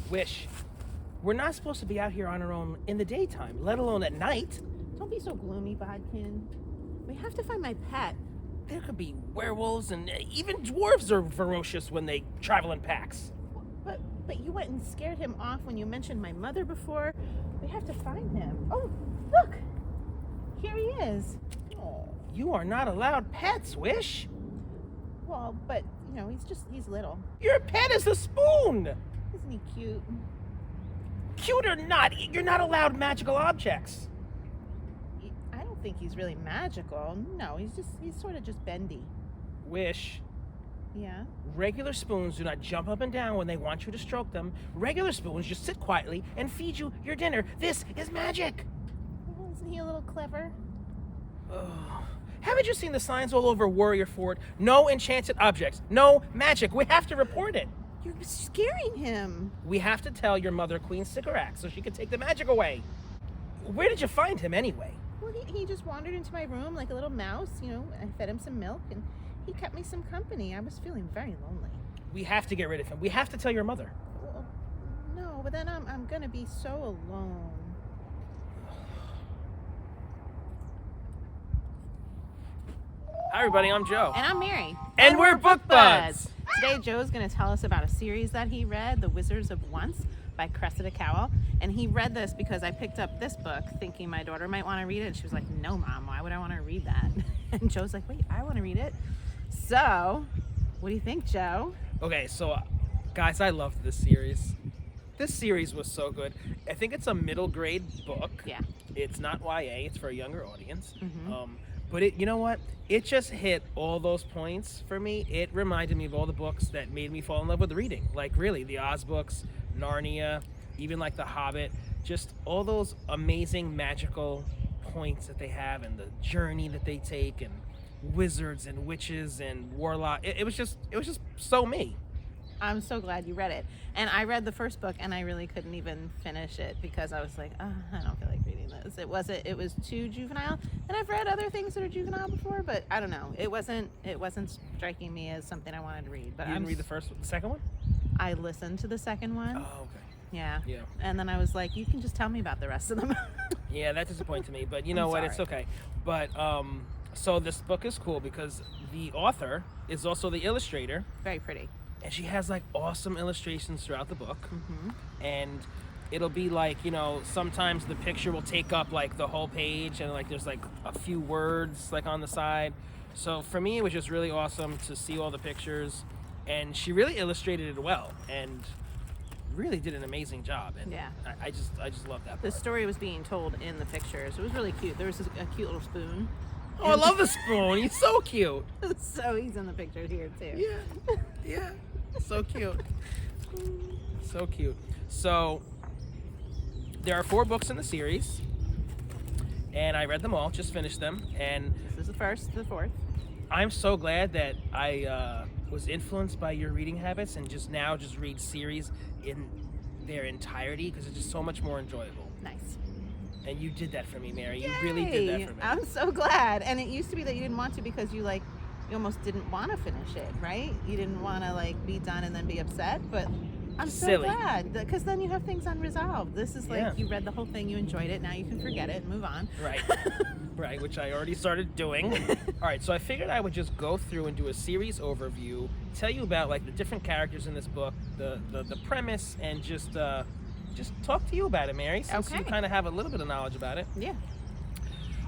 Wish. We're not supposed to be out here on our own in the daytime, let alone at night. Don't be so gloomy, Bodkin. We have to find my pet. There could be werewolves, and even dwarves are ferocious when they travel in packs. But you went and scared him off when you mentioned my mother before. We have to find him. Oh, look! Here he is. Oh, you are not allowed pets, Wish. Well, but, he's little. Your pet is a spoon. Isn't he cute? Cute or not, you're not allowed magical objects. I don't think he's really magical. No, he's sort of just bendy. Wish. Yeah? Regular spoons do not jump up and down when they want you to stroke them. Regular spoons just sit quietly and feed you your dinner. This is magic. Well, isn't he a little clever? Oh. Haven't you seen the signs all over Warrior Fort? No enchanted objects. No magic. We have to report it. You're scaring him. We have to tell your mother, Queen Sycorax, so she can take the magic away. Where did you find him anyway? Well, he just wandered into my room like a little mouse. I fed him some milk and he kept me some company. I was feeling very lonely. We have to get rid of him. We have to tell your mother. Well, no, but then I'm going to be so alone. Hi, everybody. I'm Joe. And I'm Mary. And we're Book Buds. Today, Joe's going to tell us about a series that he read, The Wizards of Once by Cressida Cowell. And he read this because I picked up this book thinking my daughter might want to read it. And she was like, no, Mom, why would I want to read that? And Joe's like, wait, I want to read it. So, what do you think, Joe? Okay, so, guys, I loved this series. This series was so good. I think it's a middle grade book. Yeah. It's not YA. It's for a younger audience. Mm-hmm. But you know what? It just hit all those points for me. It reminded me of all the books that made me fall in love with reading. Like, really, the Oz books, Narnia, even like The Hobbit. Just all those amazing magical points that they have and the journey that they take and wizards and witches and warlock. It was just so me. I'm so glad you read it. And I read the first book and I really couldn't even finish it because I was like, I don't feel like reading this. It was too juvenile. And I've read other things that are juvenile before, but I don't know. It wasn't striking me as something I wanted to read. But You didn't read the second one? I listened to the second one. Oh, okay. Yeah. Yeah. And then I was like, you can just tell me about the rest of them. Yeah, that disappointed me, but you know what? It's okay. But so this book is cool because the author is also the illustrator. Very pretty. And she has like awesome illustrations throughout the book. Mm-hmm. And it'll be like, sometimes the picture will take up like the whole page and like there's like a few words like on the side. So for me, it was just really awesome to see all the pictures. And she really illustrated it well and really did an amazing job. And yeah. I just love that part. The story was being told in the pictures. It was really cute. There was a cute little spoon. Oh, I love the spoon. He's so cute. So he's in the picture here too. Yeah. Yeah. So cute. So cute. So there are 4 books in the series. And I read them all, just finished them. And This is the first, the fourth. I'm so glad that I was influenced by your reading habits and just read series in their entirety because it's just so much more enjoyable. Nice. And you did that for me, Mary. You Yay! really did that for me. I'm so glad. And it used to be that you didn't want to because you almost didn't want to finish it, right? You didn't want to be done and then be upset, but I'm so Silly. glad because then you have things unresolved. This is you read the whole thing, you enjoyed it, now you can forget it and move on. Right. Right, which I already started doing. All right, so I figured I would just go through and do a series overview, tell you about the different characters in this book, the premise, and just talk to you about it, Mary, since you kind of have a little bit of knowledge about it. Yeah.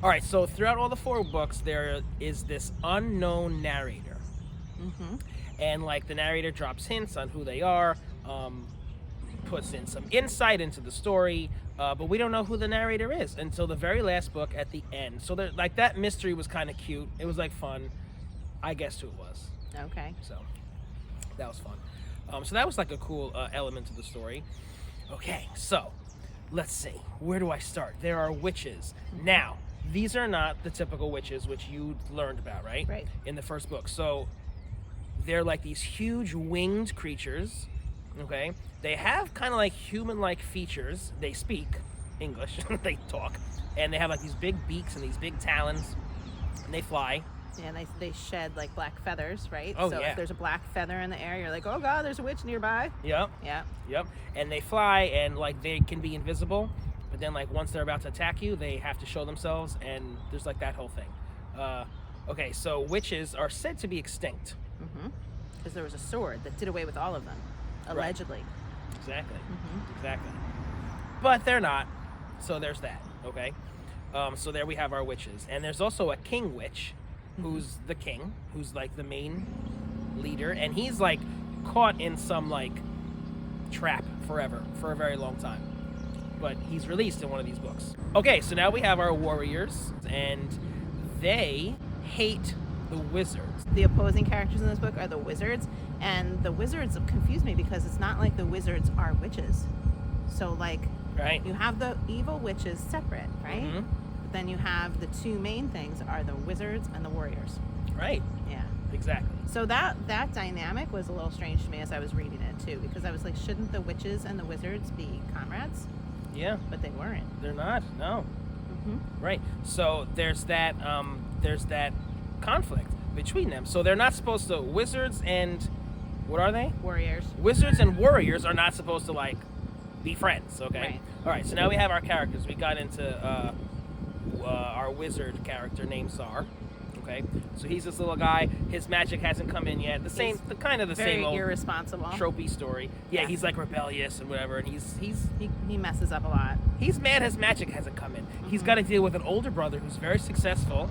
All right, so throughout all the 4 books, there is this unknown narrator. Mm-hmm. And the narrator drops hints on who they are, puts in some insight into the story, but we don't know who the narrator is until the very last book at the end. So that mystery was kind of cute. It was fun. I guessed who it was. Okay. So that was fun. So that was a cool element to the story. Okay, so let's see. Where do I start? There are witches. Now, these are not the typical witches which you learned about, right? Right. In the first book. So they're these huge winged creatures, okay? They have kind of human-like features. They speak English. They talk. And they have these big beaks and these big talons. And they fly. Yeah, and they shed like black feathers, right? Oh, so yeah. if there's a black feather in the air, you're like, oh god, there's a witch nearby. Yep. Yeah. Yep. And they fly, and like they can be invisible, but then like once they're about to attack you, they have to show themselves, and there's like that whole thing. Okay, so witches are said to be extinct. Because there was a sword that did away with all of them, allegedly. Exactly. Exactly. But they're not. So there's that. Okay. So there we have our witches, and there's also a king witch, who's the king, who's like the main leader, and he's like caught in some like trap forever for a very long time, but he's released in one of these books. Okay, so now we have our warriors, and they hate the wizards. The opposing characters in this book are the wizards, and the wizards confuse me because it's not like the wizards are witches. So like, Right. you have the evil witches separate, right? Mhm. But then you have the two main things are the wizards and the warriors. Right. Yeah. Exactly. So that dynamic was a little strange to me as I was reading it too, because I was like, shouldn't the witches and the wizards be comrades? Yeah. But they weren't. They're not. No. Right. So there's that conflict between them. So they're not supposed to. Wizards and what are they? Warriors. Wizards and warriors are not supposed to like be friends. Okay. Right. All right. So now we have our characters. We got into our wizard character named Czar. Okay. So he's this little guy. His magic hasn't come in yet. The same Very old irresponsible. tropey story. Yeah. Yeah. He's like rebellious and whatever, and he's He messes up a lot. He's mad his magic hasn't come in. He's got to deal with an older brother who's very successful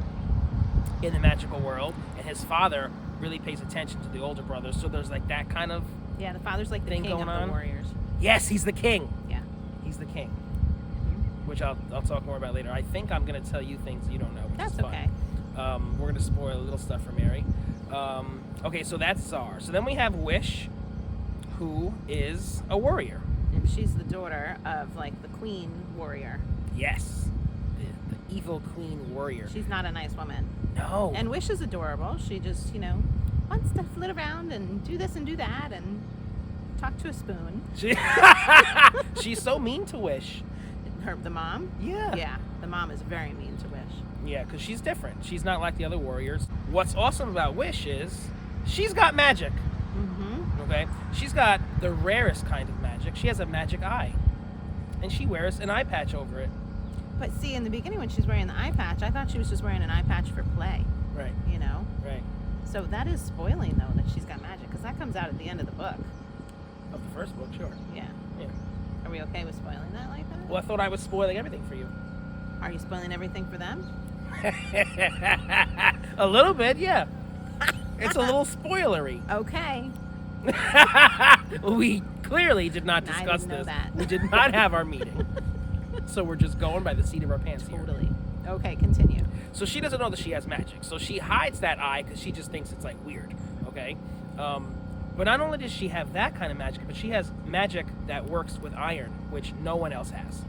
in the magical world, and his father really pays attention to the older brother. So there's like that kind of Yeah, the father's like the thing king of going the on. warriors. Yes, he's the king. Yeah. He's the king, which I'll talk more about later. I think I'm gonna tell you things you don't know. Which That's is fun. okay. We're gonna spoil a little stuff for Mary. Okay, so that's Czar. So then we have Wish, who is a warrior. And she's the daughter of like the queen warrior. Yes, the evil queen warrior. She's not a nice woman. No. And Wish is adorable. She just, wants to flit around and do this and do that and talk to a spoon. She's so mean to Wish. The mom? Yeah. Yeah, the mom is very mean to Wish. Yeah, because she's different. She's not like the other warriors. What's awesome about Wish is she's got magic. Okay? She's got the rarest kind of magic. She has a magic eye. And she wears an eye patch over it. But see, in the beginning when she's wearing the eye patch, I thought she was just wearing an eye patch for play. Right. Right. So that is spoiling, though, that she's got magic, because that comes out at the end of the book. Of the first book, sure. Yeah. Yeah. Are we okay with spoiling that like that? Well, I thought I was spoiling everything for you. Are you spoiling everything for them? A little bit, yeah. It's a little spoilery. Okay. We clearly did not I discuss didn't know this. that. We did not have our meeting. So we're just going by the seat of our pants here. Totally. Okay, continue. So she doesn't know that she has magic. So she hides that eye because she just thinks it's like weird. Okay? But not only does she have that kind of magic, but she has magic that works with iron, which no one else has.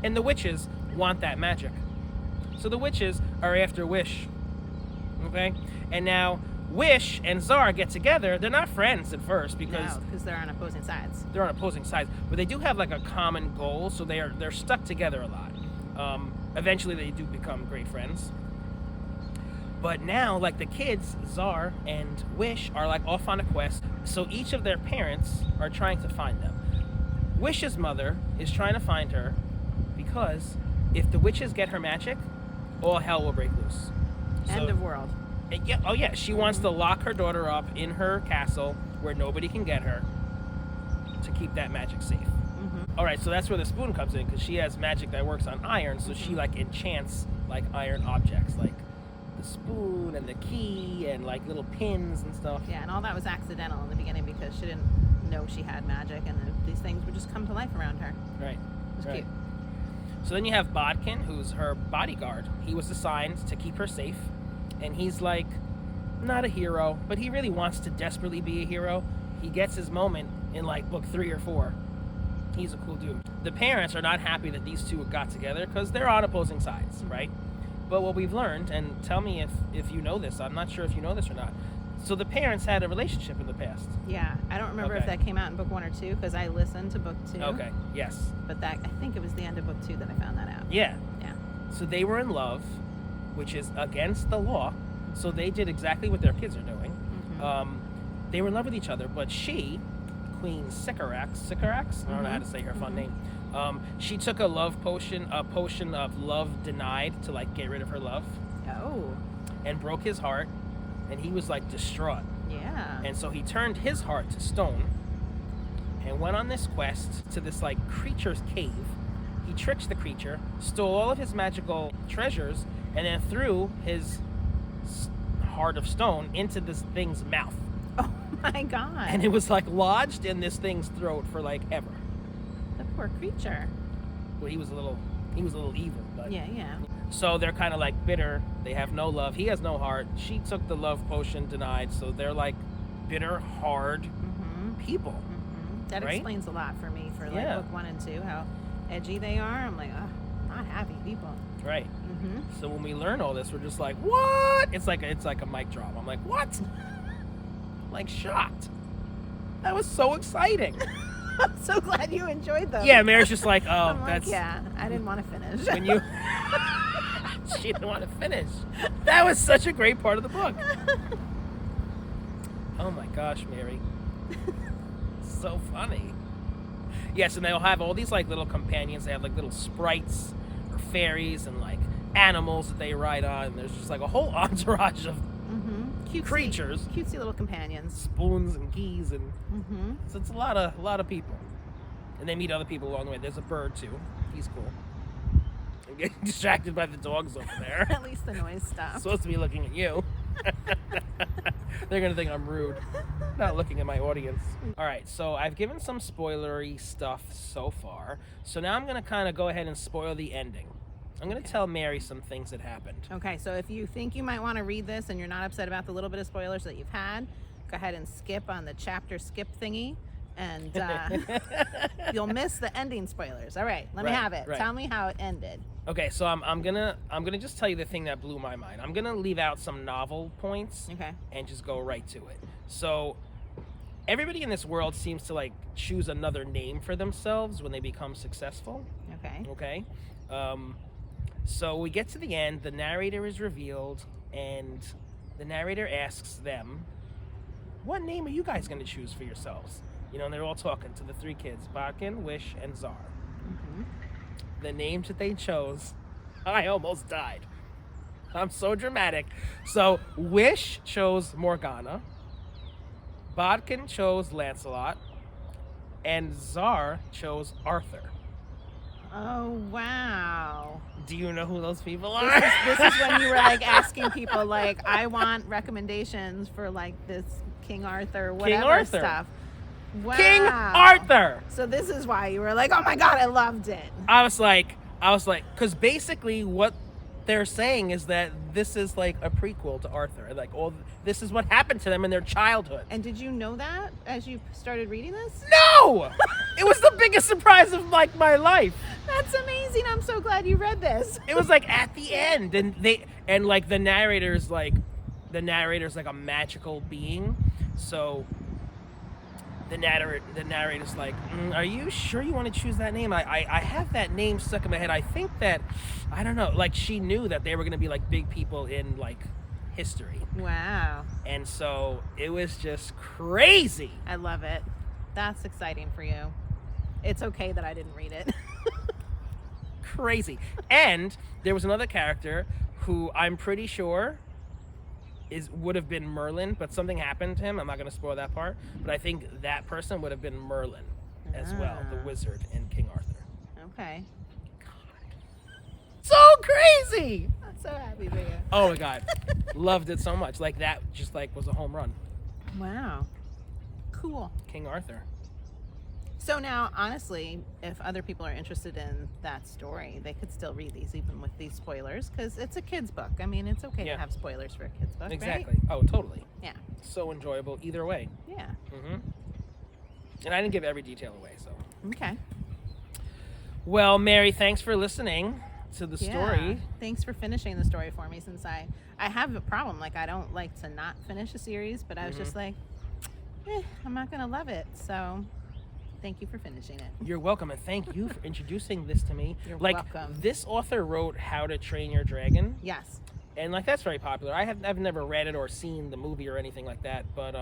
And the witches want that magic. So the witches are after Wish. Okay? And now Wish and Czar get together. They're not friends at first because they're on opposing sides. they're on opposing sides, but they do have like a common goal, so they're stuck together a lot. Eventually they do become great friends. But now, like the kids, Czar and Wish are like off on a quest, so each of their parents are trying to find them. Wish's mother is trying to find her because if the witches get her magic, all hell will break loose. End of world. Yeah, she wants to lock her daughter up in her castle where nobody can get her to keep that magic safe. All right, so that's where the spoon comes in because she has magic that works on iron, so she like enchants like iron objects, like the spoon and the key and like little pins and stuff. Yeah, and all that was accidental in the beginning because she didn't know she had magic, and these things would just come to life around her. Right. It was cute. So then you have Bodkin, who's her bodyguard. He was assigned to keep her safe, and he's like not a hero, but he really wants to desperately be a hero. He gets his moment in like book 3 or 4. He's a cool dude. The parents are not happy that these two got together because they're on opposing sides, right? But what we've learned, and tell me if you know this, I'm not sure if you know this or not. So the parents had a relationship in the past. Yeah, I don't remember if that came out in book 1 or 2 because I listened to book 2. Okay, yes. But I think it was the end of book 2 that I found that out. Yeah. Yeah. So they were in love, which is against the law. So they did exactly what their kids are doing. Mm-hmm. They were in love with each other, but she, Queen Sycorax, I don't know how to say her fun name. She took a potion of love denied to like get rid of her love, Oh, and broke his heart, and he was like distraught. yeah. And so he turned his heart to stone and went on this quest to this like creature's cave. He tricked the creature, stole all of his magical treasures, and then threw his heart of stone into this thing's mouth. Oh my God. And it was like lodged in this thing's throat for like ever. The poor creature. Well, he was a little evil, but Yeah. so they're kind of like bitter. They have no love. He has no heart. She took the love potion, denied. So they're like bitter, hard people. That Right? explains a lot for me for like Yeah. book 1 and 2, how edgy they are. I'm like, oh, not happy people. Right. Mm-hmm. So when we learn all this, we're just like, what? It's like a mic drop. I'm like, what? Like shocked. That was so exciting. I'm so glad you enjoyed them. Yeah, Mary's just like, oh, I'm like, that's yeah, I didn't want to finish. when you. She didn't want to finish. That was such a great part of the book. Oh my gosh, Mary. So funny. Yes, and they'll have all these like little companions. They have like little sprites or fairies and like animals that they ride on. And there's just like a whole entourage of Cutesy, creatures, cutesy little companions. spoons and keys, and Mm-hmm. so it's a lot of people. And they meet other people along the way. There's a bird too. He's cool. I'm getting distracted by the dogs over there. At least the noise stopped. Supposed to be looking at you. They're gonna think I'm rude. Not looking at my audience. All right, so I've given some spoilery stuff so far. So now I'm gonna kind of go ahead and spoil the ending. I'm gonna tell Mary some things that happened. Okay, so if you think you might want to read this and you're not upset about the little bit of spoilers that you've had, go ahead and skip on the chapter skip thingy, and you'll miss the ending spoilers. All right, let me Right, have it. right. Tell me how it ended. Okay, so I'm gonna just tell you the thing that blew my mind. I'm gonna leave out some novel points Okay. and just go right to it. So everybody in this world seems to like choose another name for themselves when they become successful. Okay. Okay. So we get to the end, the narrator is revealed, and the narrator asks them, what name are you guys going to choose for yourselves? You know, and they're all talking to the three kids, Bodkin, Wish, and Czar. Mm-hmm. The names that they chose, I almost died. I'm so dramatic. So Wish chose Morgana, Bodkin chose Lancelot, and Czar chose Arthur. Oh, wow. Do you know who those people are? This is when you were like asking people like, I want recommendations for like this King Arthur, whatever Arthur. stuff. Wow. King Arthur. So this is why you were like, oh my God, I loved it. I was like, because basically what they're saying is that this is like a prequel to Arthur. Like this is what happened to them in their childhood. And did you know that as you started reading this? No, it was the biggest surprise of like my life. That's amazing. I'm so glad you read this. It was like at the end, and like the narrator's like a magical being, so. The narrator's like, are you sure you want to choose that name? I have that name stuck in my head. I think that, I don't know, like she knew that they were going to be like big people in like history. Wow. And so it was just crazy. I love it. That's exciting for you. It's okay that I didn't read it. Crazy. And there was another character who I'm pretty sure would have been Merlin, but something happened to him. I'm not going to spoil that part, but I think that person would have been Merlin as well, the wizard in King Arthur. Okay. So crazy! I'm so happy for you. Oh my God. Loved it so much. Like that just like was a home run. Wow. Cool. King Arthur. So now, honestly, if other people are interested in that story, they could still read these even with these spoilers because it's a kid's book. I mean, it's okay Yeah. to have spoilers for a kid's book, Exactly. right? Oh, totally. Yeah. So enjoyable either way. Yeah. And I didn't give every detail away, so. Okay. Well, Mary, thanks for listening to the story. Yeah. Thanks for finishing the story for me since I have a problem. Like, I don't like to not finish a series, but I was just like, I'm not going to love it. So thank you for finishing it. You're welcome, and thank you for introducing this to me. You're like, welcome. This author wrote How to Train Your Dragon. Yes. and like that's very popular. I've never read it or seen the movie or anything like that, but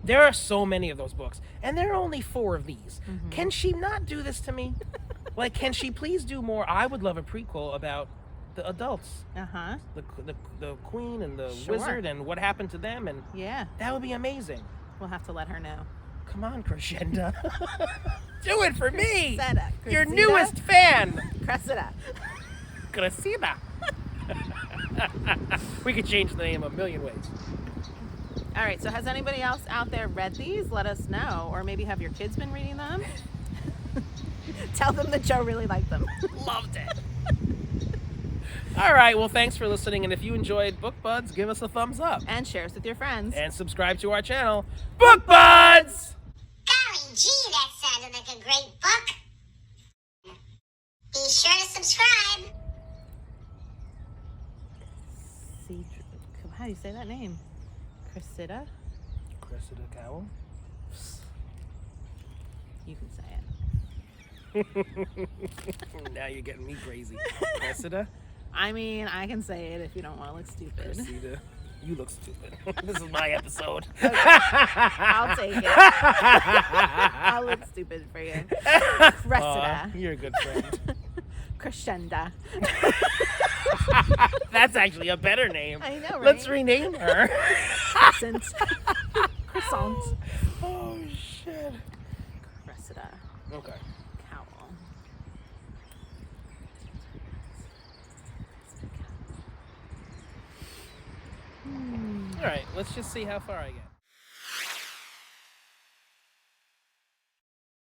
there are so many of those books, and there are only 4 of these. Mm-hmm. Can she not do this to me? Like, can she please do more? I would love a prequel about the adults, the queen and the Sure. wizard, and what happened to them, and Yeah, that would be amazing. we'll have to let her know. Come on, Crescenda. Do it for me. Cressida. Your newest fan. Cressida. Cressida. We could change the name a million ways. All right, so has anybody else out there read these? Let us know. Or maybe have your kids been reading them? Tell them that Joe really liked them. Loved it. All right, well, thanks for listening. And if you enjoyed Book Buds, give us a thumbs up. And share us with your friends. And subscribe to our channel, Book Buds! Golly gee, that sounded like a great book. Be sure to subscribe. How do you say that name? Cressida? Cressida Cowell. You can say it. Now you're getting me crazy. Cressida? I mean, I can say it if you don't want to look stupid. Cressida. You look stupid. This is my episode. I'll take it. I'll look stupid for you. Cressida. You're a good friend. Crescenda. That's actually a better name. I know, right? Let's rename her. Crescent. Croissant. Oh, shit. Cressida Okay. Cowell. All right, let's just see how far I get.